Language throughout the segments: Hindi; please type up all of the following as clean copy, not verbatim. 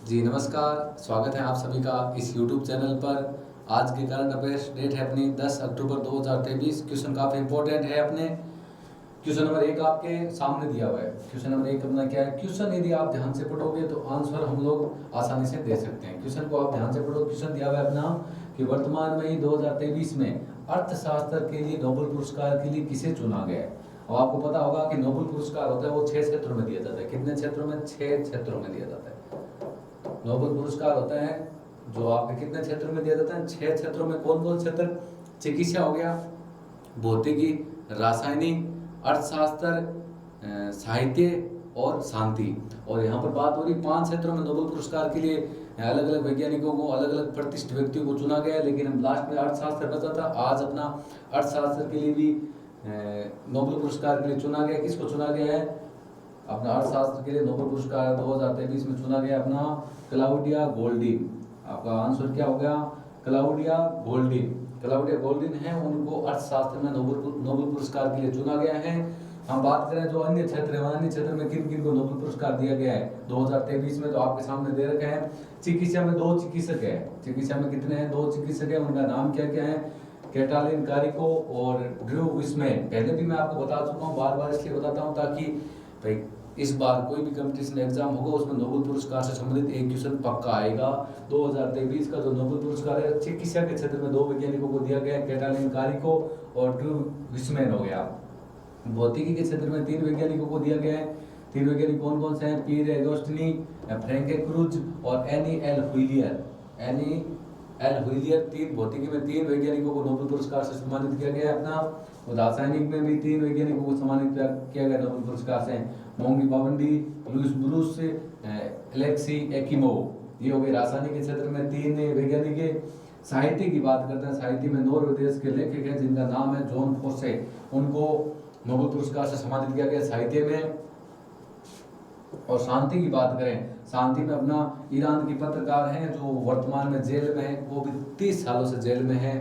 जी नमस्कार, स्वागत है आप सभी का इस YouTube चैनल पर। आज की करंट अफेयर्स डेट है अपनी 10 अक्टूबर 2023। क्वेश्चन काफ़ी इंपॉर्टेंट है अपने। क्वेश्चन नंबर 1 आपके सामने दिया हुआ है। क्वेश्चन नंबर 1 अपना क्या है? क्वेश्चन यदि आप ध्यान से पढ़ोगे तो आंसर हम लोग आसानी से दे सकते हैं। क्वेश्चन को आप ध्यान से पढ़ो। क्वेश्चन दिया हुआ है अपना कि वर्तमान में ही 2023 में अर्थशास्त्र के लिए नोबेल पुरस्कार के लिए किसे चुना गया है। अब आपको पता होगा कि नोबेल पुरस्कार होता है वो 6 क्षेत्रों में दिया जाता है। कितने क्षेत्रों में? 6 क्षेत्रों में दिया जाता है। नोबेल पुरस्कार होता है जो आपके कितने क्षेत्रों में दिया जाता है? 6 क्षेत्रों में। कौन कौन क्षेत्र? चिकित्सा हो गया, भौतिकी, रासायनिक, अर्थशास्त्र, साहित्य और शांति। और यहाँ पर बात हो रही 5 क्षेत्रों में नोबेल पुरस्कार के लिए अलग अलग वैज्ञानिकों को, अलग अलग प्रतिष्ठित व्यक्तियों को चुना गया है, लेकिन हम लास्ट में अर्थशास्त्र बचा था। आज अपना अर्थशास्त्र के लिए भी नोबेल पुरस्कार के लिए चुना गया। किसको चुना गया है? अपना अर्थशास्त्र के लिए नोबेल पुरस्कार 2023 में चुना गया अपना क्लाउडिया गोल्डिन। आपका आंसर क्या हो गया? Claudia Goldin. क्लाउडिया गोल्डिन है, उनको अर्थशास्त्र में नोबेल पुरस्कार के लिए चुना गया है। हम बात करें जो अन्य क्षेत्र है, अन्य क्षेत्र में किन किन को नोबेल पुरस्कार दिया गया है 2023 में, तो आपके सामने दे रखे हैं। चिकित्सा में 2 चिकित्सक है। चिकित्सा में कितने हैं? 2 चिकित्सक है। उनका नाम क्या क्या है? कैटालिन कारिको और ड्रू विस्मैन। पहले भी मैं आपको बता चुका हूँ, बार बार इसलिए बताता हूँ ताकि भाई इस बार कोई भी कंपटीशन एग्जाम होगा उसमें नोबेल पुरस्कार से संबंधित एक क्वेश्चन पक्का आएगा। 2023 का जो नोबेल पुरस्कार है चिकित्सा के क्षेत्र में 2 वैज्ञानिकों को दिया गया है, कैटालिन कारिको और ड्रू विस्मैन हो गया। भौतिकी के क्षेत्र में 3 वैज्ञानिकों को दिया गया है। 3 वैज्ञानिक कौन कौन से हैं? पीर एगोस्टिनी, फ्रैंके क्रूज और Anne L'Huillier. Anne L'Huillier. 3 भौतिकी में 3 वैज्ञानिकों को नोबेल पुरस्कार से सम्मानित किया गया है अपना। और रासायनिक में भी 3 वैज्ञानिकों को सम्मानित किया गया नोबेल पुरस्कार से। मोंगी बावंडी, लुइस ब्रूस, एलेक्सी एकिमोव। ये हो गए रासायनिक के क्षेत्र में 3 वैज्ञानिक है। साहित्य की बात करते हैं। साहित्य में नॉर्वे देश के लेखक हैं जिनका नाम है जॉन फोसे। उनको नोबेल पुरस्कार से सम्मानित किया गया साहित्य में। और शांति की बात करें, शांति में अपना ईरान की पत्रकार हैं जो वर्तमान में जेल में है, वो भी 30 सालों से जेल में है,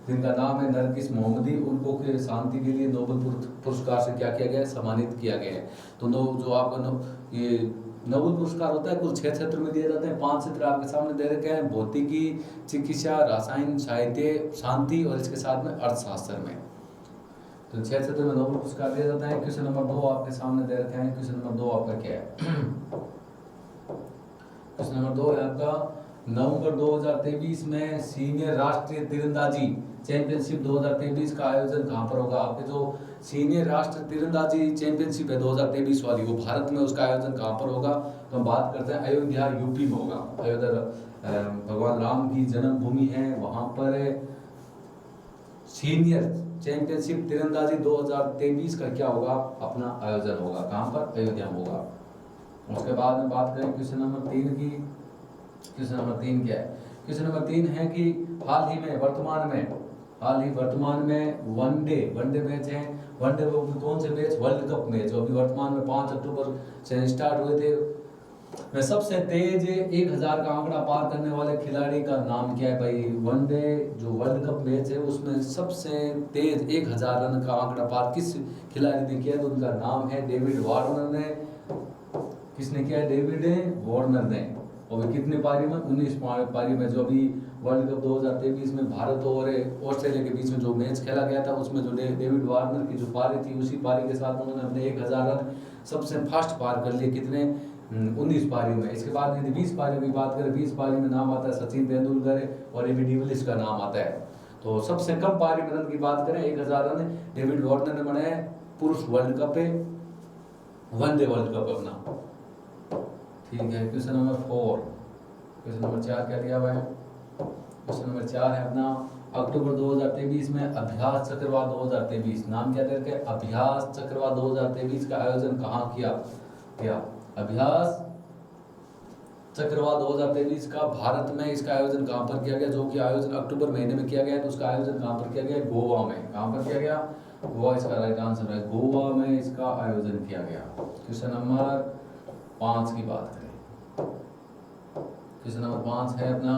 जिनका नाम है नरगिस मोहम्मदी। उनको के शांति के लिए नोबेल पुरस्कार से क्या किया गया है? सम्मानित किया गया है। तो जो आपका ये नोबेल पुरस्कार होता है कुल 6 क्षेत्र में दिए जाते हैं। 5 क्षेत्र आपके सामने दे रखे हैं, भौतिकी, चिकित्सा, रसायन, साहित्य, शांति और इसके साथ में अर्थशास्त्र में। तो 6 क्षेत्र में नोबेल पुरस्कार दिया जाता है। क्वेश्चन नंबर 2 आपके सामने दे रखे हैं। क्वेश्चन नंबर 2 आपका क्या है? क्वेश्चन नंबर 2 है आपका, नवंबर 2023 में सीनियर राष्ट्रीय तीरंदाजी चैंपियनशिप 2023 का आयोजन कहाँ पर होगा? आपके जो सीनियर राष्ट्रीय तीरंदाजी चैंपियनशिप है 2023 वाली, वो भारत में उसका आयोजन कहाँ पर होगा? तो हम बात करते हैं अयोध्या, यूपी में होगा। अयोध्या भगवान राम की जन्मभूमि है, वहां पर सीनियर चैंपियनशिप तीरंदाजी 2023 का क्या होगा? अपना आयोजन होगा। कहाँ पर? अयोध्या में होगा। उसके बाद में बात करें क्वेश्चन नंबर 3 की। क्वेश्चन नंबर 3 क्या है? क्वेश्चन नंबर 3 है कि हाल ही वर्तमान में वनडे मैच है। वनडे में कौन से मैच? वर्ल्ड कप मैच जो अभी वर्तमान में 5 अक्टूबर से स्टार्ट हुए थे। में सबसे तेज 1000 का आंकड़ा पार करने वाले खिलाड़ी का नाम क्या है भाई? वनडे जो वर्ल्ड कप मैच है उसमें सबसे तेज 1000 रन का आंकड़ा पार किस खिलाड़ी ने किया? तो उनका नाम है डेविड वार्नर ने। किसने किया है? डेविड वार्नर ने। और कितने पारी में? 19 पारी में। जो अभी वर्ल्ड कप 2023 में भारत और ऑस्ट्रेलिया के बीच में जो मैच खेला गया था उसमें जो डेविड वार्नर की जो पारी थी उसी पारी के साथ उन्होंने अपने 1000 रन सबसे फास्ट पार कर लिए। कितने? 19 पारी में। इसके बाद यदि 20 पारी की बात करें, 20 पारी में नाम आता है सचिन तेंदुलकर और एबी डिविलियर्स का नाम आता है। तो सबसे कम पारी में रन की बात करें 1000 रन डेविड वार्नर ने बनाए पुरुष वर्ल्ड कप पे, वनडे वर्ल्ड कप अपना। ठीक है। क्वेश्चन नंबर 4, क्वेश्चन नंबर 4 क्या दिया हुआ है? क्वेश्चन नंबर 4 है अपना, अक्टूबर 2023 में अभ्यास चक्रवात 2023, नाम क्या दे रखे? अभ्यास चक्रवात 2023 का आयोजन कहाँ किया? अभ्यास चक्रवात 2023 का भारत में इसका आयोजन कहाँ पर किया गया? जो कि आयोजन अक्टूबर महीने में किया गया है, तो उसका आयोजन कहाँ पर किया गया? गोवा में। कहाँ पर किया गया? गोवा इसका राइट आंसर है। गोवा में इसका आयोजन किया गया। क्वेश्चन नंबर 5 की बात करें। क्वेश्चन नंबर 5 है अपना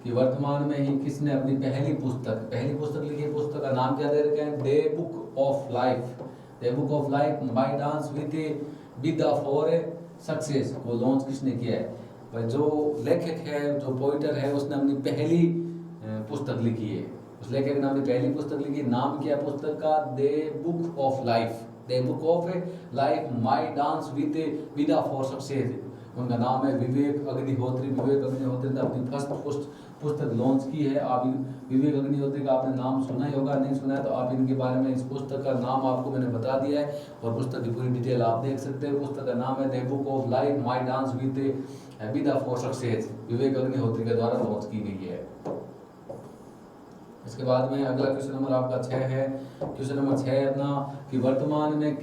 कि वर्तमान में ही किसने अपनी पहली पुस्तक लिखी? पुस्तक का नाम क्या दे रखे हैं? The book of life my dance with for success. वो लॉन्च किसने किया है? भाई जो लेखक है, जो पोइटर है, उसने अपनी पहली पुस्तक लिखी है। उस लेखक ने अपनी पहली पुस्तक लिखी, नाम क्या है पुस्तक का? The book of life. The book of life, my dance with विदा फॉर सक्सेस। उनका नाम है विवेक अग्निहोत्री। विवेक अग्निहोत्री ने अपनी फर्स्ट पुस्तक लॉन्च की है। आप विवेक अग्निहोत्री का आपने नाम सुना ही होगा, नहीं सुना है तो आप इनके बारे में, इस पुस्तक का नाम आपको मैंने बता दिया है और पुस्तक की पूरी डिटेल आप देख सकते हैं। पुस्तक का नाम है the book of life, my dance with विदा फॉर सक्सेस। विवेक अग्निहोत्री के द्वारा लॉन्च की गई है। इसके बाद में अगला क्वेश्चन नंबर आपका 6 है। क्वेश्चन नंबर 6 है अपना कि वर्तमान में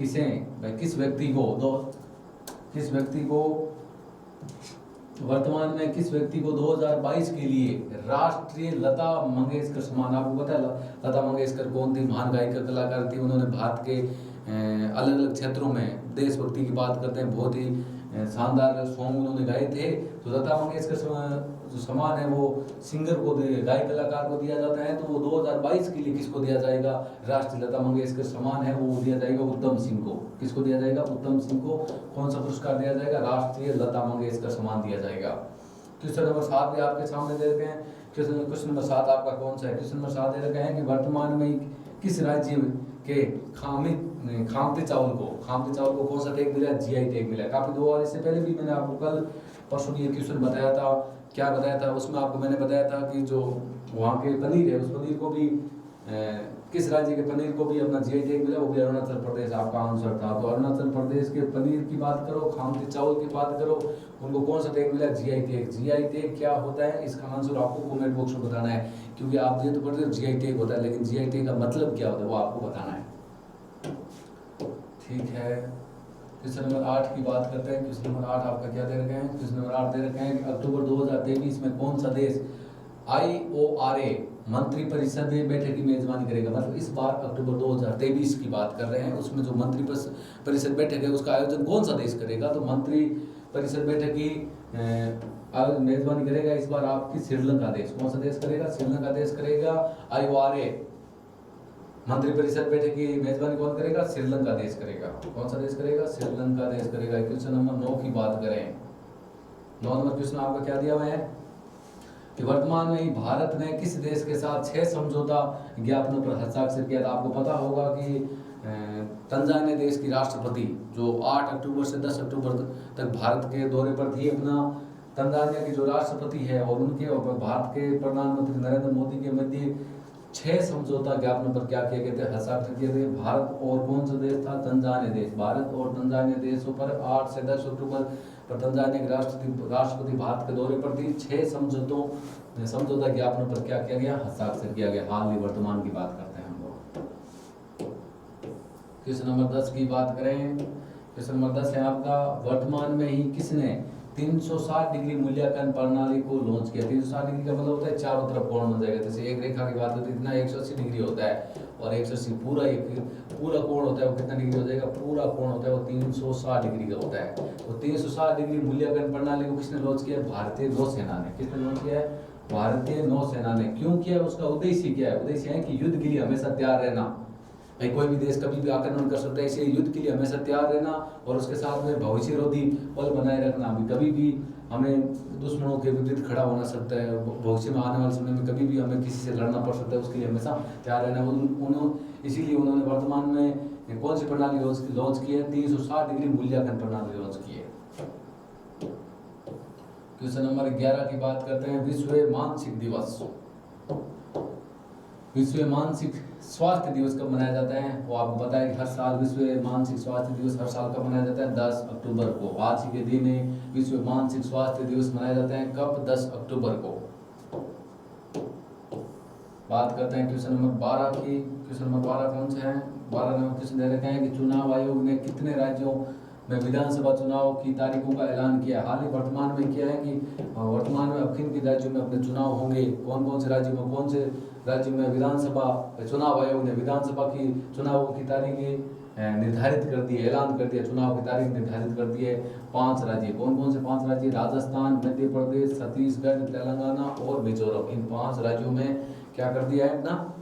किस व्यक्ति को 2022 के लिए राष्ट्रीय लता मंगेशकर सम्मान, आपको पता है लता मंगेशकर कौन थी? महान गायिका कलाकार थी। उन्होंने भारत के अलग अलग क्षेत्रों में देशभक्ति की बात करते हैं, बहुत ही शानदार सॉन्ग उन्होंने गाए थे। तो लता मंगेशकर जो सम्मान है वो सिंगर को, गायक कलाकार को दिया जाता है। तो वो 2022 के लिए किसको दिया जाएगा? राष्ट्रीय लता मंगेशकर सम्मान है वो दिया जाएगा उत्तम सिंह को। किसको दिया जाएगा? उत्तम सिंह को। कौन सा पुरस्कार दिया जाएगा? राष्ट्रीय लता मंगेशकर सम्मान दिया जाएगा। क्वेश्चन नंबर 7 भी आपके सामने दे रखे हैं। क्वेश्चन नंबर 7 आपका कौन सा है? क्वेश्चन नंबर 7 दे रखे हैं कि वर्तमान में किस राज्य के खामती चावल को कौन सा टैग मिला? जीआई टैग मिला। काफी 2 बार इससे पहले भी मैंने आपको कल परसों ये क्वेश्चन बताया था। क्या बताया था? उसमें आपको मैंने बताया था कि जो वहाँ के पनीर है, उस पनीर को भी किस राज्य के पनीर को भी अपना जीआई टैग मिला? वो भी अरुणाचल प्रदेश आपका आंसर था। तो अरुणाचल प्रदेश के पनीर की बात करो, खामती चावल की बात करो, उनको कौन सा टैग मिला? GI tag. जीआई टैग क्या होता है, इसका आंसर आपको कमेंट बॉक्स में बताना है, क्योंकि आप ये तो पढ़ते हो जीआई टैग होता है, लेकिन जीआई टैग का मतलब क्या होता है वो आपको बताना है। ठीक है, क्वेश्चन नंबर 8 की बात करते हैं। क्वेश्चन नंबर 8 आपका क्या दे रखे हैं? क्वेश्चन नंबर 8 दे रखे हैं कि अक्टूबर 2023 में कौन सा देश IORA मंत्री परिषद बैठक की मेजबानी करेगा? मतलब इस बार अक्टूबर 2023 की बात कर रहे हैं, उसमें जो मंत्री परिषद बैठक है उसका आयोजन कौन सा देश करेगा? तो मंत्री परिषद बैठक की मेजबानी करेगा इस बार आपकी श्रीलंका देश। कौन सा देश करेगा? श्रीलंका देश करेगा। IORA मंत्री परिषद बैठक की मेजबानी कौन करेगा? श्रीलंका देश करेगा। कौन सा देश करेगा? श्रीलंका देश करेगा। क्वेश्चन नंबर 9 की बात करें। 9 नंबर क्वेश्चन आपका क्या दिया हुआ है कि वर्तमान में ही भारत ने किस देश के साथ 6 समझौता ज्ञापनों पर हस्ताक्षर किया था? आपको पता होगा कि तंजानिया देश की राष्ट्रपति जो 8 अक्टूबर से 10 अक्टूबर तक भारत के दौरे पर थी, अपना तंजानिया की जो राष्ट्रपति है और उनके और भारत के प्रधानमंत्री नरेंद्र मोदी के मध्य 6 समझौता ज्ञापनों पर क्या किए गए थे? हस्ताक्षर किए थे। भारत और कौन सा देश था? तंजानिया देश। भारत और तंजानिया देशों पर 8 से 10 अक्टूबर पर तंजानिया की राष्ट्रपति भारत के दौरे पर थी। 6 समझौता ज्ञापनों पर क्या किया गया? हस्ताक्षर किया गया। हाल ही वर्तमान की बात करते हैं हम लोग। क्वेश्चन नंबर 10 की बात करें। क्वेश्चन नंबर 10 है आपका, वर्तमान में ही किसने 360 डिग्री मूल्यांकन प्रणाली को लॉन्च किया? 360 डिग्री का मतलब होता है चारों तरफ कोण बन जाएगा। जैसे एक रेखा की बात होती है, इतना 180 डिग्री होता है और 180 पूरा कोण होता है, वो कितना डिग्री हो जाएगा? पूरा कोण होता है वो 360 डिग्री का होता है। तो 360 डिग्री मूल्यांकन प्रणाली को किसने लॉन्च किया? भारतीय नौसेना ने। किसने लॉन्च किया है? भारतीय नौसेना ने। क्यों किया? उसका उद्देश्य क्या है? उद्देश्य है कि युद्ध के लिए हमेशा तैयार रहना। भाई कोई भी देश कभी भी आक्रमण कर सकता है, इसलिए युद्ध के लिए हमेशा तैयार रहना और उसके साथ में भविष्यरोधी बल बनाए रखना। भी कभी भी हमें दुश्मनों के विरुद्ध खड़ा होना सकता है, भविष्य में आने वाले समय में कभी भी हमें किसी से लड़ना पड़ सकता है, उसके लिए हमेशा तैयार रहना। इसीलिए उन्होंने वर्तमान में कौन सी प्रणाली लॉन्च की है? 360 डिग्री मूल्यांकन प्रणाली लॉन्च की है। क्वेश्चन नंबर 11 की बात करते हैं। विश्व मानसिक दिवस, विश्व मानसिक स्वास्थ्य दिवस कब मनाया जाता है? वो आपको पता है कि हर साल विश्व मानसिक स्वास्थ्य दिवस हर साल कब मनाया जाता है? 10 अक्टूबर को। आज के दिन विश्व मानसिक स्वास्थ्य दिवस मनाया जाता है कब? 10 अक्टूबर को। बात करते हैं क्वेश्चन नंबर 12 की। क्वेश्चन नंबर 12 कौन से हैं? 12 नंबर क्वेश्चन दे रखे हैं कि चुनाव आयोग ने कितने राज्यों में विधानसभा चुनाव की तारीखों का ऐलान किया? हाल ही वर्तमान में किया है कि वर्तमान में अब किन राज्यों में अपने चुनाव होंगे, कौन कौन से राज्यों में, कौन से राज्य में विधानसभा चुनाव आयोग ने विधानसभा की चुनाव की तारीख निर्धारित कर दी है, ऐलान कर दिया, चुनाव की तारीख निर्धारित कर दी है। 5 राज्य। कौन कौन से 5 राज्य? राजस्थान, मध्य प्रदेश, छत्तीसगढ़, तेलंगाना और मिजोरम। इन 5 राज्यों में क्या कर दिया है? अपना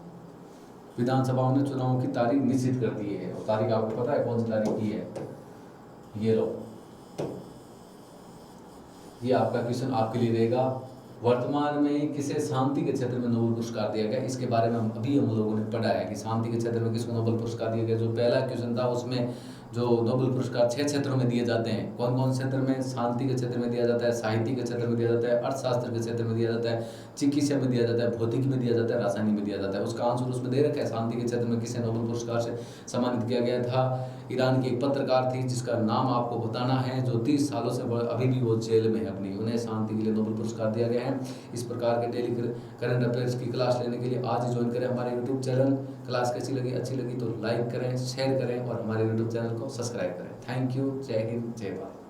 विधानसभाओं ने चुनाव की तारीख निश्चित कर दी है। और तारीख आपको पता है कौन सी तारीख की है? ये लो, ये आपका क्वेश्चन आपके लिए रहेगा। वर्तमान में किसे शांति के क्षेत्र में नोबेल पुरस्कार दिया गया, इसके बारे में हम लोगों ने पढ़ा है कि शांति के क्षेत्र में किसको नोबेल पुरस्कार दिया गया। जो पहला क्वेश्चन था उसमें जो नोबेल पुरस्कार 6 क्षेत्रों में दिए जाते हैं, कौन कौन से क्षेत्र में? शांति के क्षेत्र में दिया जाता है, साहित्य के क्षेत्र में दिया जाता है, अर्थशास्त्र के क्षेत्र में दिया जाता है, चिकित्सा में दिया जाता है, भौतिकी में दिया जाता है, रासायनिक में दिया जाता है। उसका आंसर उसमें दे रखा है। शांति के क्षेत्र में किसे नोबेल पुरस्कार से सम्मानित किया गया था? ईरान की एक पत्रकार थी जिसका नाम आपको बताना है, जो 30 सालों से अभी भी वो जेल में है अपनी, उन्हें शांति के लिए नोबेल पुरस्कार दिया गया है। इस प्रकार के डेली करंट अफेयर्स की क्लास लेने के लिए आज ही ज्वाइन करें हमारे यूट्यूब चैनल। क्लास कैसी लगी? अच्छी लगी तो लाइक करें, शेयर करें और हमारे यूट्यूब चैनल को सब्सक्राइब करें। Thank you. जय हिंद, जय भारत।